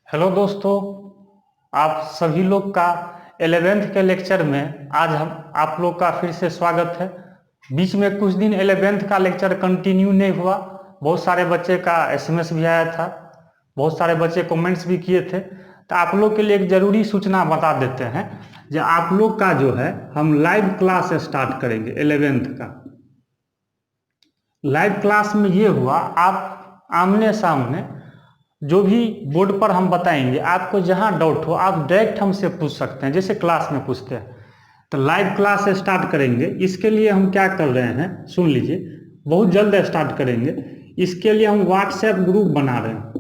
Hello दोस्तों, आप सभी लोग का 11th के लेक्चर में आज हम आप लोग का फिर से स्वागत है। बीच में कुछ दिन 11th का लेक्चर कंटिन्यू नहीं हुआ। बहुत सारे बच्चे का एसएमएस भी आया था, बहुत सारे बच्चे कमेंट्स भी किए थे। तो आप लोग के लिए एक ज़रूरी सूचना बता देते हैं जो आप लोग का जो है हम लाइव क्लास स्टार्ट करेंगे 11th का। लाइव क्लास में ये हुआ, आप आमने सामने जो भी बोर्ड पर हम बताएंगे, आपको जहां डाउट हो आप डायरेक्ट हमसे पूछ सकते हैं, जैसे क्लास में पूछते हैं। तो लाइव क्लास स्टार्ट करेंगे। इसके लिए हम क्या कर रहे हैं सुन लीजिए, बहुत जल्द स्टार्ट करेंगे। इसके लिए हम व्हाट्सएप ग्रुप बना रहे हैं,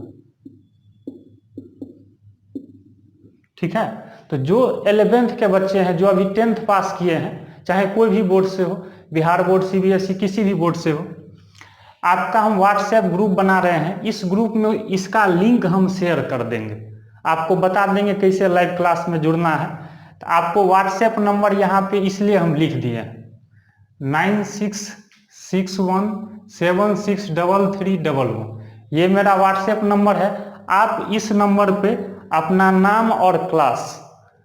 ठीक है। तो जो 11th के बच्चे हैं, जो अभी 10th पास किए हैं, चाहे कोई भी बोर्ड से हो, बिहार बोर्ड, सीबीएसई, किसी भी बोर्ड से हो, आपका हम व्हाट्सएप ग्रुप बना रहे हैं। इस ग्रुप में इसका लिंक हम शेयर कर देंगे, आपको बता देंगे कैसे लाइव क्लास में जुड़ना है। तो आपको व्हाट्सएप नंबर यहाँ पे इसलिए हम लिख दिए 9661763311। ये मेरा व्हाट्सएप नंबर है। आप इस नंबर पे अपना नाम और क्लास,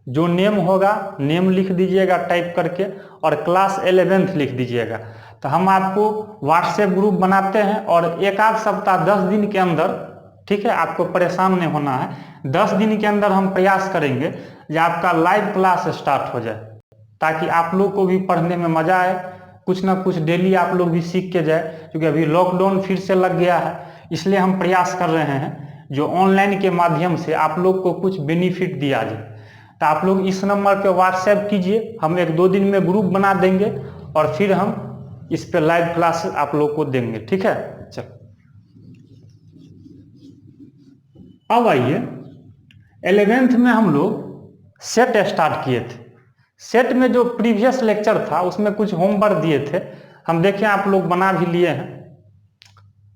जो नेम होगा नेम लिख दीजिएगा टाइप करके, और क्लास 11th लिख दीजिएगा। तो हम आपको व्हाट्सएप ग्रुप बनाते हैं और एक आध सप्ताह 10 दिन के अंदर, ठीक है, आपको परेशान नहीं होना है, 10 दिन के अंदर हम प्रयास करेंगे कि आपका लाइव क्लास स्टार्ट हो जाए, ताकि आप लोग को भी पढ़ने में मजा आए, कुछ ना कुछ डेली आप लोग भी सीख के जाए। क्योंकि अभी लॉकडाउन फिर से लग गया है, इसलिए हम प्रयास कर रहे हैं जो ऑनलाइन के माध्यम से आप लोग को कुछ बेनिफिट दिया जाए। तो आप लोग इस नंबर पे व्हाट्सएप कीजिए, हम 1-2 दिन में ग्रुप बना देंगे और फिर हम इस पे लाइव क्लास आप लोग को देंगे, ठीक है। चल अब आइए, 11th में हम लोग सेट स्टार्ट किए थे। सेट में जो प्रीवियस लेक्चर था उसमें कुछ होमवर्क दिए थे, हम देखें आप लोग बना भी लिए हैं,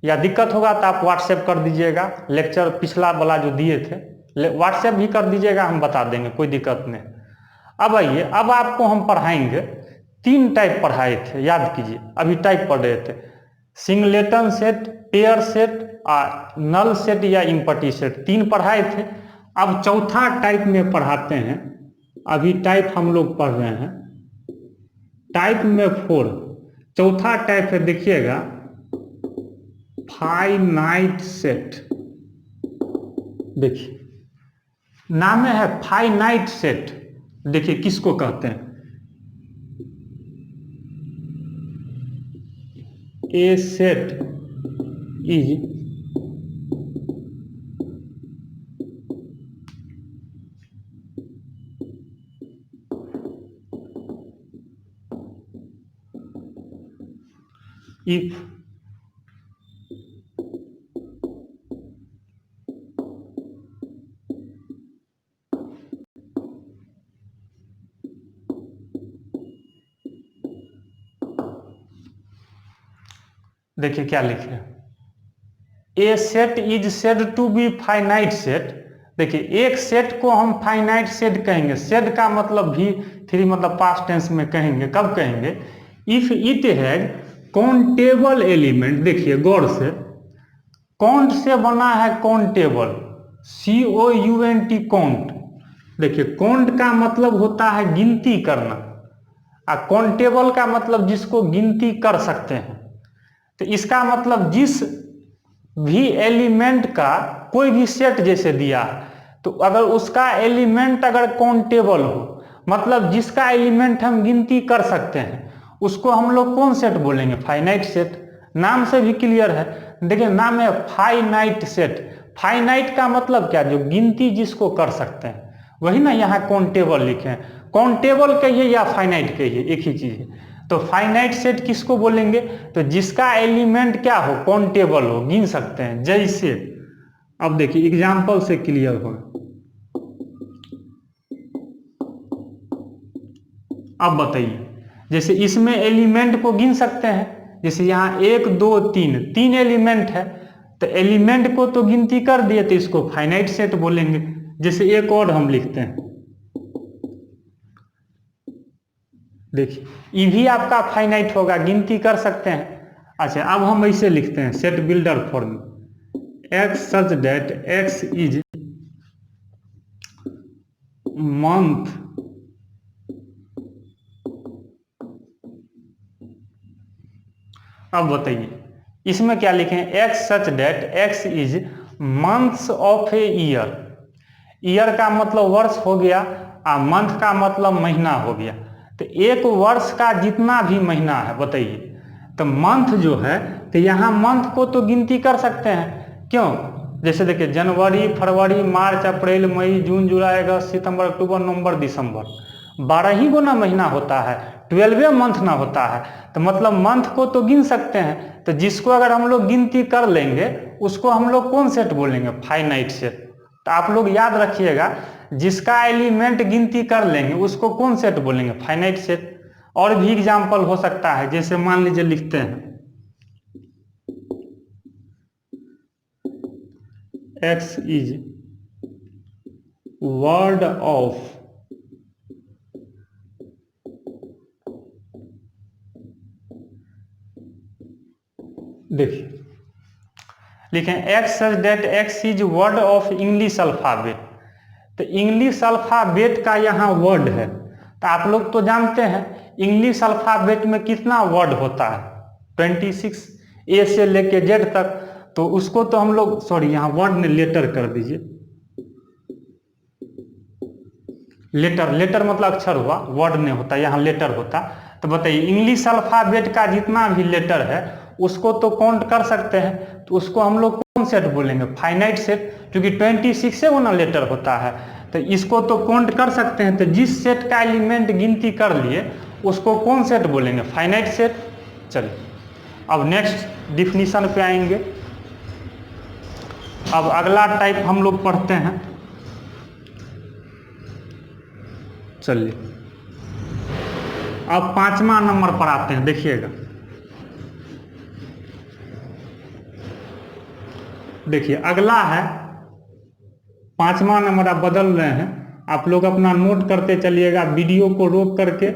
या दिक्कत होगा तो आप व्हाट्सएप कर दीजिएगा। लेक्चर पिछला वाला जो दिए थे व्हाट्सएप भी कर दीजिएगा, हम बता देंगे, कोई दिक्कत नहीं। अब आइए, अब आपको हम पढ़ाएंगे 3 टाइप पढ़ाए थे, याद कीजिए, अभी टाइप पढ़ रहे थे, singleton set, pair set, null set या इम्पटी सेट, 3 पढ़ाए थे। अब चौथा टाइप में पढ़ाते हैं। अभी टाइप हम लोग पढ़ रहे हैं, टाइप में 4। चौथा टाइप है, देखिएगा, फाइनाइट सेट। देखिए नाम है फाइनाइट सेट। देखिए किसको कहते हैं, A set is if देखिए क्या लिखे, a set is said to be finite set. देखिए एक सेट को हम फाइनाइट सेट कहेंगे, सेट का मतलब भी 3 मतलब पास्ट टेंस में कहेंगे। कब कहेंगे, if it has countable element. देखिए गौर से, काउंट से बना है काउंटेबल, COUNT, काउंट। देखिए काउंट का मतलब होता है गिनती करना, और काउंटेबल का मतलब जिसको गिनती कर सकते हैं। तो इसका मतलब जिस भी एलिमेंट का कोई भी सेट जैसे दिया है, तो अगर उसका एलिमेंट अगर काउंटेबल हो, मतलब जिसका एलिमेंट हम गिनती कर सकते हैं, उसको हम लोग कौन सेट बोलेंगे, फाइनाइट सेट। नाम से भी क्लियर है, देखिए नाम है फाइनाइट सेट। फाइनाइट का मतलब क्या, जो गिनती जिसको कर सकते हैं, वही ना यहाँ काउंटेबल लिखे हैं। काउंटेबल कहिए या फाइनाइट कहिए, एक ही चीज है। तो फाइनाइट सेट किसको बोलेंगे, तो जिसका एलिमेंट क्या हो, काउंटेबल हो, गिन सकते हैं। जैसे अब देखिए एग्जांपल से क्लियर हो। अब बताइए, जैसे इसमें एलिमेंट को गिन सकते हैं, जैसे यहाँ 1 2 3 एलिमेंट है, तो एलिमेंट को तो गिनती कर दिए, तो इसको फाइनाइट सेट बोलेंगे। जैसे एक और हम लिखते हैं, देखिए ये भी आपका फाइनाइट होगा, गिनती कर सकते हैं। अच्छा अब हम ऐसे लिखते हैं set builder form, x such that x is month अब बताइए इसमें क्या लिखें, x such that x is months of a year. Year का मतलब वर्ष हो गया और मंथ का मतलब महीना हो गया। तो एक वर्ष का जितना भी महीना है बताइए, तो मंथ जो है तो यहाँ मंथ को तो गिनती कर सकते हैं। क्यों? जैसे देखिए जनवरी फरवरी मार्च अप्रैल मई जून जुलाई अगस्त सितंबर अक्टूबर नवंबर दिसंबर, 12 ही गो ना महीना होता है, 12वें मंथ ना होता है। तो मतलब मंथ को तो गिन सकते हैं। तो जिसको अगर हम लोग गिनती कर लेंगे उसको हम लोग कौन सेट बोलेंगे, फाइनाइट सेट। तो आप लोग याद रखिएगा, जिसका एलिमेंट गिनती कर लेंगे उसको कौन सेट बोलेंगे, फाइनाइट सेट। और भी एग्जाम्पल हो सकता है, जैसे मान लीजिए लिखते हैं एक्स इज वर्ड ऑफ, देखिए लिखें x such that x is word of English alphabet. तो इंग्लिश अल्फाबेट का यहाँ वर्ड है। तो आप लोग तो जानते हैं इंग्लिश अल्फाबेट में कितना वर्ड होता है, 26 ए से लेके जेड तक। तो उसको तो हम लोग, सॉरी यहाँ वर्ड ने लेटर कर दीजिए, लेटर, लेटर मतलब अक्षर हुआ, वर्ड नहीं होता, यहाँ लेटर होता। तो बताइए इंग्लिश अल्फाबेट का जितना भी लेटर है उसको तो काउंट कर सकते हैं। तो उसको हम लोग कौन सेट बोलेंगे, फाइनाइट सेट, क्योंकि 26 से वो ना लेटर होता है। तो इसको तो काउंट कर सकते हैं। तो जिस सेट का एलिमेंट गिनती कर लिए उसको कौन सेट बोलेंगे, फाइनाइट सेट। चलिए अब नेक्स्ट डिफिनीशन पे आएंगे। अब अगला टाइप हम लोग पढ़ते हैं। चलिए अब 5वां नंबर पर आते हैं, देखिएगा। देखिए अगला है 5वां नंबर, आप बदल रहे हैं। आप लोग अपना नोट करते चलिएगा, वीडियो को रोक करके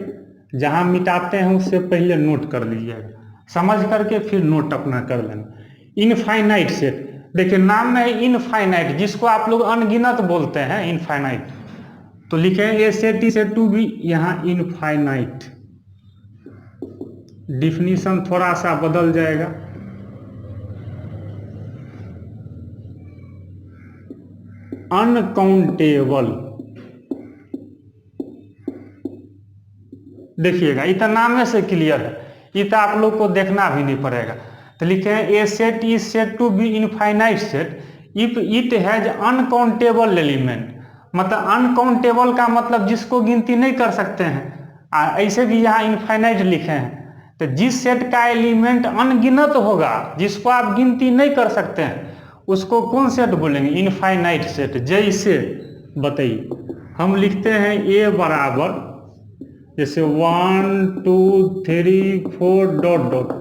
जहां मिटाते हैं उससे पहले नोट कर लीजिएगा, समझ करके फिर नोट अपना कर लेना। इनफाइनाइट सेट, देखिए नाम में है इनफाइनाइट, जिसको आप लोग अनगिनत बोलते हैं इनफाइनाइट। तो लिखेंगे a set E set to be यहाँ इनफाइनाइट। डिफिनीशन थोड़ा सा बदल जाएगा। अनकाउंटेबल, देखिएगा इतना नाम से क्लियर है, इतना आप लोग को देखना भी नहीं पड़ेगा। तो लिखे हैं a set is set to be infinite set if it has uncountable element. मतलब अनकाउंटेबल का मतलब जिसको गिनती नहीं कर सकते हैं। ऐसे भी यहाँ इनफाइनाइट लिखे हैं। तो जिस सेट का एलिमेंट अनगिनत होगा, जिसको आप गिनती नहीं कर सकते हैं, उसको कौन सेट बोलेंगे, इनफाइनाइट सेट। जैसे बताइए हम लिखते हैं ए बराबर जैसे 1 2 3 4 डॉट डॉट।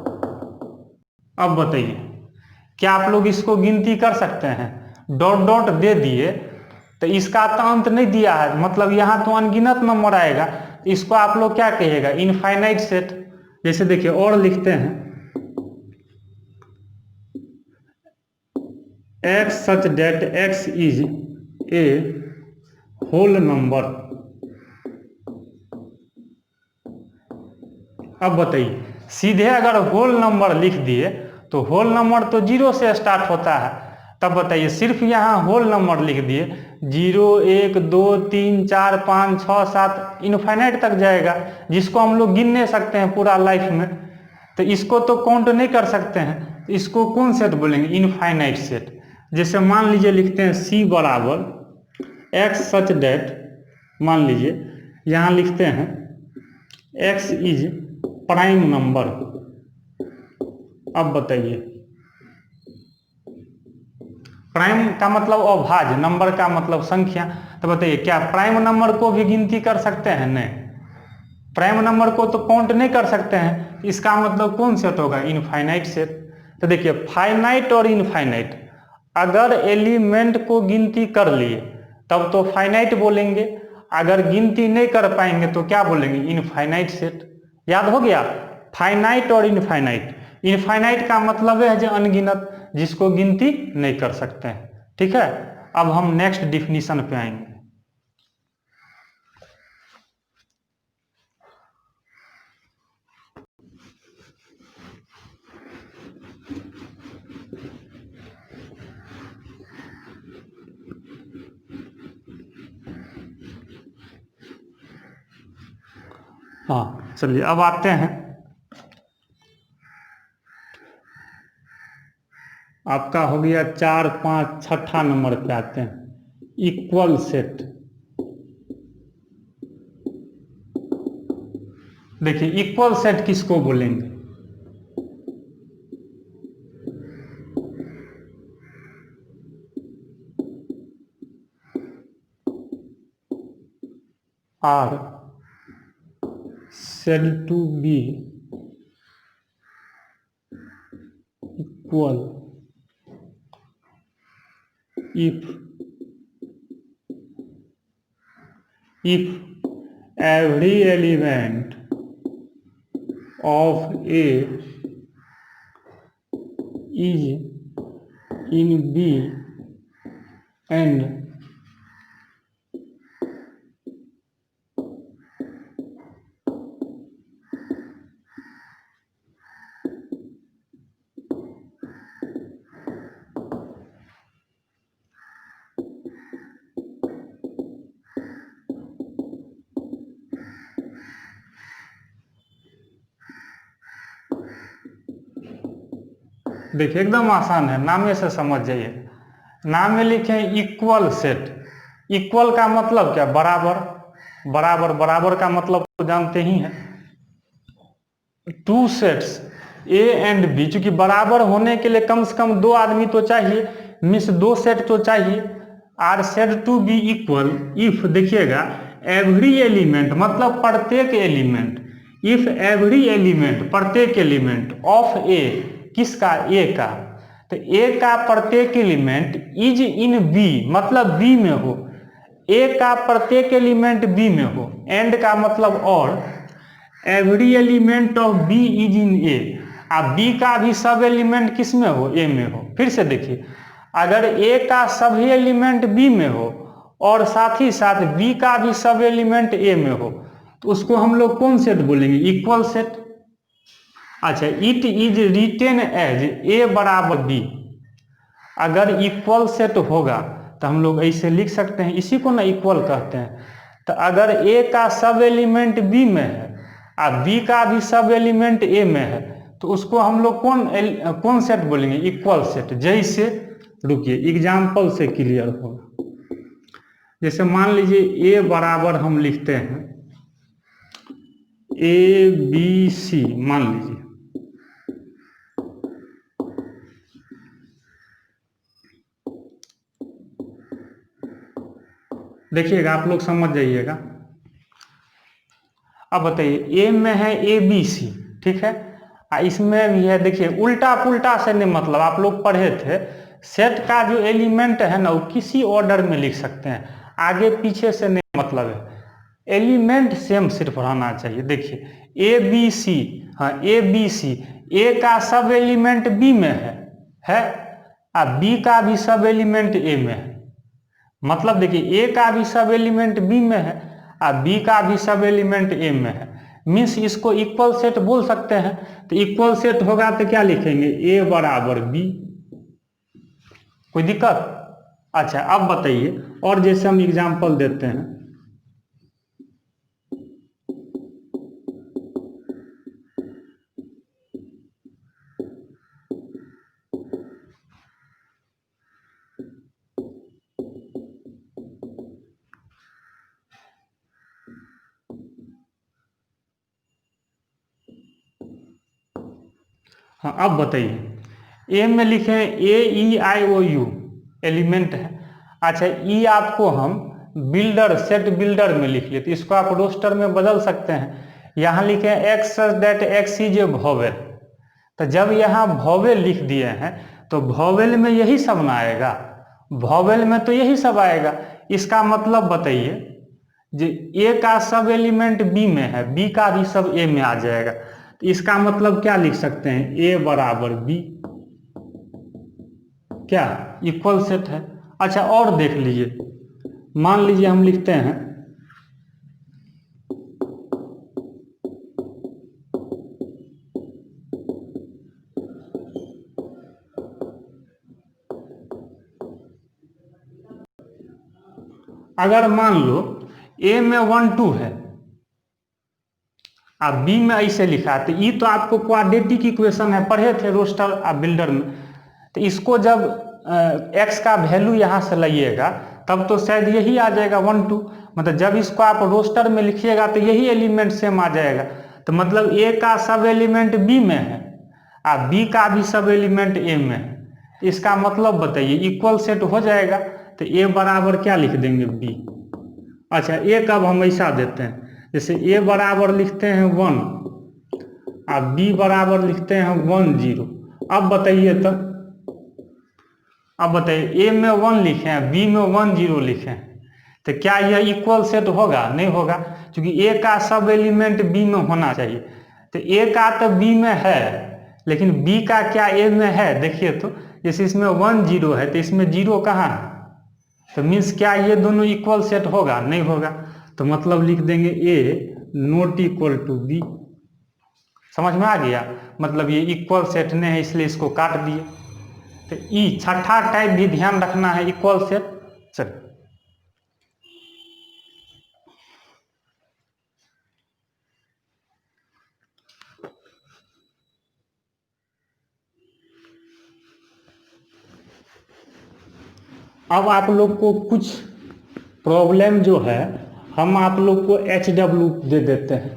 अब बताइए क्या आप लोग इसको गिनती कर सकते हैं, डॉट डॉट दे दिए तो इसका तो अंत नहीं दिया है, मतलब यहाँ तो अनगिनत नंबर आएगा। इसको आप लोग क्या कहिएगा, इनफाइनाइट सेट। जैसे देखिए और लिखते हैं x such that x is a whole number. अब बताइए सीधे अगर होल नंबर लिख दिए तो होल नंबर तो 0 से स्टार्ट होता है। तब बताइए सिर्फ यहाँ होल नंबर लिख दिए 0 1 2 3 4 5 6 7 इनफाइनाइट तक जाएगा, जिसको हम लोग गिन नहीं सकते हैं पूरा लाइफ में। तो इसको तो काउंट नहीं कर सकते हैं, इसको कौन सेट बोलेंगे, इनफाइनाइट सेट। जैसे मान लीजिए लिखते हैं सी बराबर एक्स सच डेट, मान लीजिए यहाँ लिखते हैं एक्स इज प्राइम नंबर। अब बताइए प्राइम का मतलब अभाज्य, नंबर का मतलब संख्या। तो बताइए क्या प्राइम नंबर को भी गिनती कर सकते हैं, नहीं, प्राइम नंबर को तो काउंट नहीं कर सकते हैं। इसका मतलब कौन सेट होगा, इनफाइनाइट सेट। तो देखिए फाइनाइट और इनफाइनाइट, अगर एलिमेंट को गिनती कर लिए तब तो फाइनाइट बोलेंगे, अगर गिनती नहीं कर पाएंगे तो क्या बोलेंगे, इनफाइनाइट सेट। याद हो गया, फाइनाइट और इनफाइनाइट। इनफाइनाइट का मतलब है जो अनगिनत, जिसको गिनती नहीं कर सकते हैं। ठीक है, अब हम नेक्स्ट डिफिनीशन पे आएंगे। हाँ चलिए अब आते हैं, आपका हो गया 4 5 छठा नंबर पे आते हैं, इक्वल सेट। देखिए इक्वल सेट किसको बोलेंगे? Are said to be equal if every element of A is in B and देखिए एकदम आसान है, नामे से समझ जाइए। नाम में लिखे इक्वल सेट। इक्वल का मतलब क्या? बराबर। बराबर बराबर का मतलब तो जानते ही हैं। Two sets A and B, चूंकि बराबर होने के लिए कम से कम दो आदमी तो चाहिए, मीन्स दो सेट तो चाहिए। Are said to be equal if, देखिएगा एवरी एलिमेंट मतलब प्रत्येक एलिमेंट, इफ एवरी एलिमेंट प्रत्येक एलिमेंट ऑफ ए, किसका? ए का। तो ए का प्रत्येक एलिमेंट इज इन बी मतलब बी में हो, ए का प्रत्येक एलिमेंट बी में हो, एंड का मतलब और, every element of B is in A, अब बी का भी सब एलिमेंट किस में हो? ए में हो। फिर से देखिए, अगर ए का सभी एलिमेंट बी में हो और साथ ही साथ बी का भी सब एलिमेंट ए में हो, तो उसको हम लोग कौन सेट बोलेंगे? Equal set. अच्छा, it is written as A बराबर बी। अगर इक्वल सेट होगा तो हम लोग ऐसे लिख सकते हैं, इसी को ना इक्वल कहते हैं। तो अगर ए का सब एलिमेंट बी में है और बी का भी सब एलिमेंट ए में है, तो उसको हम लोग कौन सेट बोलेंगे? Equal set. जैसे रुकिए एग्जाम्पल से क्लियर होगा। जैसे मान लीजिए ए बराबर हम लिखते हैं ए बी सी, मान लीजिए, देखिएगा आप लोग समझ जाइएगा। अब बताइए ए में है ए बी सी, ठीक है, इसमें भी है। देखिए उल्टा पुल्टा से नहीं, मतलब आप लोग पढ़े थे, सेट का जो एलिमेंट है ना वो किसी ऑर्डर में लिख सकते हैं, आगे पीछे से नहीं मतलब है, एलिमेंट सेम सिर्फ रहना चाहिए। देखिए ए बी सी, हाँ ए बी सी, ए का सब एलिमेंट बी में है और बी का भी सब एलिमेंट ए में है। मतलब देखिए ए का भी सब एलिमेंट बी में है और बी का भी सब एलिमेंट ए में है, मीन्स इसको इक्वल सेट बोल सकते हैं। तो इक्वल सेट होगा तो क्या लिखेंगे? ए बराबर बी। कोई दिक्कत? अच्छा अब बताइए, और जैसे हम एग्जांपल देते हैं, हाँ अब बताइए, ए में लिखे ए ई आई ओ यू एलिमेंट है। अच्छा ई आपको हम बिल्डर, सेट बिल्डर में लिख लेते, इसको आप रोस्टर में बदल सकते हैं। यहाँ लिखे x that x is A vowel, तो जब यहाँ वोवेल लिख दिए हैं तो वोवेल में यही सब ना आएगा, वोवेल में तो यही सब आएगा। इसका मतलब बताइए, जो ए का सब एलिमेंट बी में है, बी का भी सब ए में आ जाएगा, तो इसका मतलब क्या लिख सकते हैं? ए बराबर बी। क्या? इक्वल सेट है। अच्छा और देख लीजिए, मान लीजिए हम लिखते हैं अगर मान लो ए में 1 2 है अब बी में ऐसे लिखा है, तो ये तो आपको क्वाड्रेटिक इक्वेशन है, पढ़े थे रोस्टर और बिल्डर में। तो इसको जब एक्स का वैल्यू यहाँ से लाइएगा तब तो शायद यही आ जाएगा 1 2, मतलब जब इसको आप रोस्टर में लिखिएगा तो यही एलिमेंट सेम आ जाएगा। तो मतलब ए का सब एलिमेंट बी में है और बी का भी सब एलिमेंट ए में है। इसका मतलब बताइए इक्वल सेट हो जाएगा। तो ए बराबर क्या लिख देंगे बी। अच्छा ए कब हम ऐसा देते हैं, जैसे ए बराबर लिखते हैं 1 और बी बराबर लिखते हैं 1 0। अब बताइए तो, अब बताइए ए में 1 लिखे हैं, बी में 1 0 लिखे हैं, तो क्या यह इक्वल सेट होगा? नहीं होगा, क्योंकि ए का सब एलिमेंट बी में होना चाहिए। तो ए का तो बी में है लेकिन बी का क्या ए में है? देखिए तो जैसे इसमें 1 0 है तो इसमें 0 कहाँ है? तो मीन्स क्या ये दोनों इक्वल सेट होगा? नहीं होगा। तो मतलब लिख देंगे ए नॉट इक्वल टू बी। समझ में आ गया? मतलब ये इक्वल सेट नहीं है इसलिए इसको काट दिए। तो ई छठा टाइप भी ध्यान रखना है, इक्वल सेट। चलिए अब आप लोग को कुछ प्रॉब्लम जो है हम आप लोग को HW दे देते हैं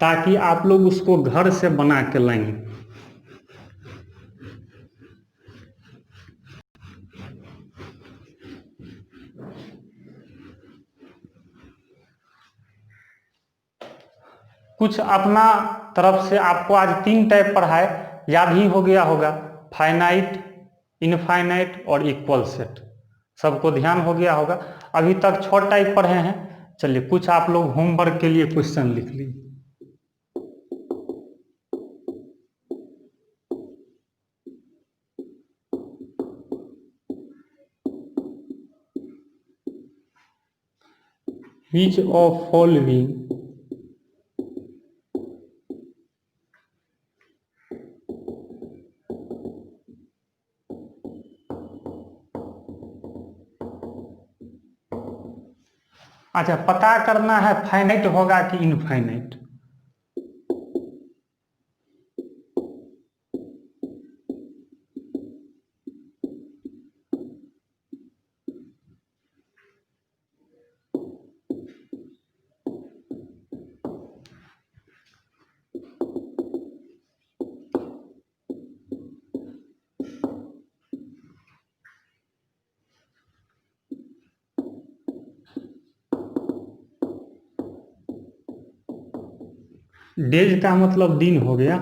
ताकि आप लोग उसको घर से बना के लाएंगे। कुछ अपना तरफ से आपको आज 3 टाइप पढ़ाए, याद ही हो गया होगा, फाइनाइट, इनफाइनाइट और इक्वल सेट। सबको ध्यान हो गया होगा। अभी तक 6 टाइप पढ़े हैं। चलिए कुछ आप लोग होमवर्क के लिए क्वेश्चन लिख लीजिए। Which of following अच्छा पता करना है फाइनाइट होगा कि इनफाइनाइट। डेज का मतलब दिन हो गया।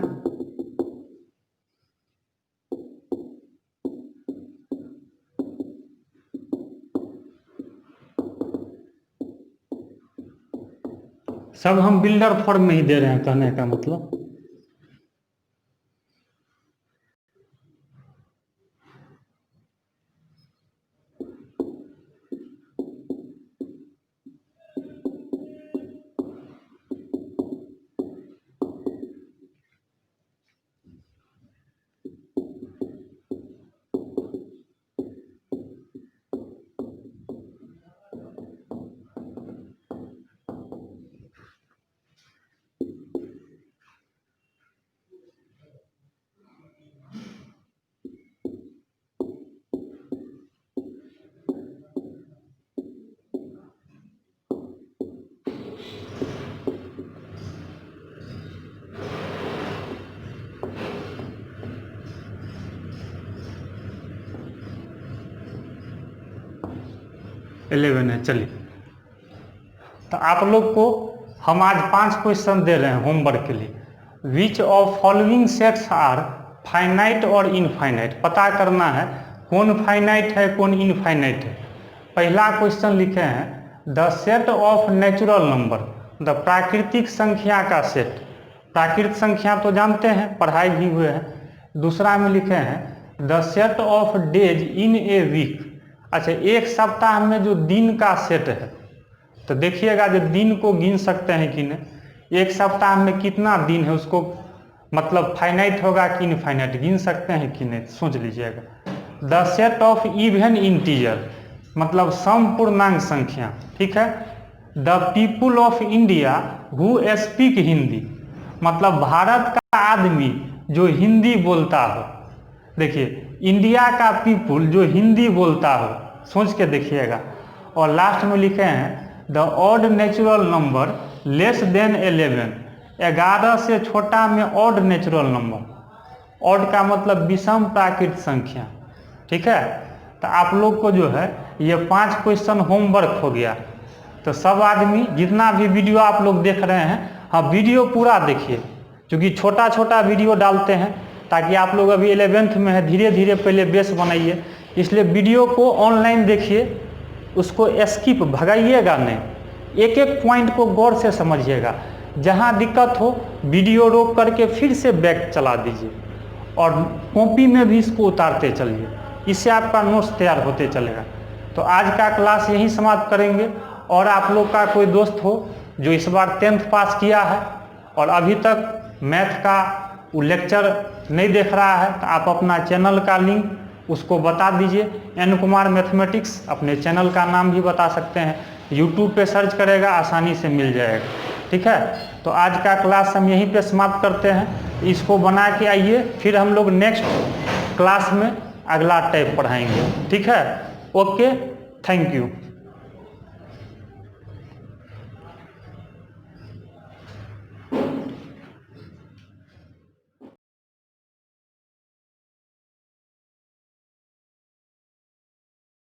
सब हम बिल्डर फॉर्म में ही दे रहे हैं, कहने का मतलब। है। चलिए तो आप लोग को हम आज 5 क्वेश्चन दे रहे हैं होमवर्क के लिए। Which of following sets are finite और इनफाइनाइट, पता करना है कौन फाइनाइट है कौन इनफाइनाइट है। पहला क्वेश्चन लिखे हैं the set of natural number, the प्राकृतिक संख्या का सेट। प्राकृतिक संख्या तो जानते हैं, पढ़ाई भी हुए हैं। दूसरा में लिखे हैं the set of days in a week. अच्छा एक सप्ताह में जो दिन का सेट है, तो देखिएगा जो दिन को गिन सकते हैं कि नहीं, एक सप्ताह में कितना दिन है उसको मतलब फाइनाइट होगा कि इनफाइनाइट, गिन सकते हैं कि नहीं, सोच लीजिएगा। The set of even integer मतलब सम पूर्णांक संख्या, ठीक है। The people of India who speak Hindi, मतलब भारत का आदमी जो हिंदी बोलता हो। देखिए इंडिया का पीपुल जो हिंदी बोलता हो, सोच के देखिएगा। और लास्ट में लिखे हैं the odd natural number less than 11, 11 से छोटा में ऑड नेचुरल नंबर। ऑड का मतलब विषम प्राकृत संख्या, ठीक है। तो आप लोग को जो है ये 5 क्वेश्चन होमवर्क हो गया। तो सब आदमी जितना भी वीडियो आप लोग देख रहे हैं, हाँ वीडियो पूरा देखिए, क्योंकि छोटा छोटा वीडियो डालते हैं ताकि आप लोग अभी 11th में है, धीरे धीरे पहले बेस बनाइए। इसलिए वीडियो को ऑनलाइन देखिए, उसको स्किप भगाइएगा नहीं, एक एक पॉइंट को गौर से समझिएगा। जहाँ दिक्कत हो वीडियो रोक करके फिर से बैक चला दीजिए और कॉपी में भी इसको उतारते चलिए, इससे आपका नोट्स तैयार होते चलेगा। तो आज का क्लास यहीं समाप्त करेंगे। और आप लोग का कोई दोस्त हो जो इस बार 10th पास किया है और अभी तक मैथ का वो लेक्चर नहीं देख रहा है, तो आप अपना चैनल का लिंक उसको बता दीजिए। एन कुमार मैथमेटिक्स अपने चैनल का नाम भी बता सकते हैं, यूट्यूब पे सर्च करेगा आसानी से मिल जाएगा, ठीक है। तो आज का क्लास हम यहीं पे समाप्त करते हैं। इसको बना के आइए, फिर हम लोग नेक्स्ट क्लास में अगला टाइप पढ़ाएंगे, ठीक है। Okay, thank you.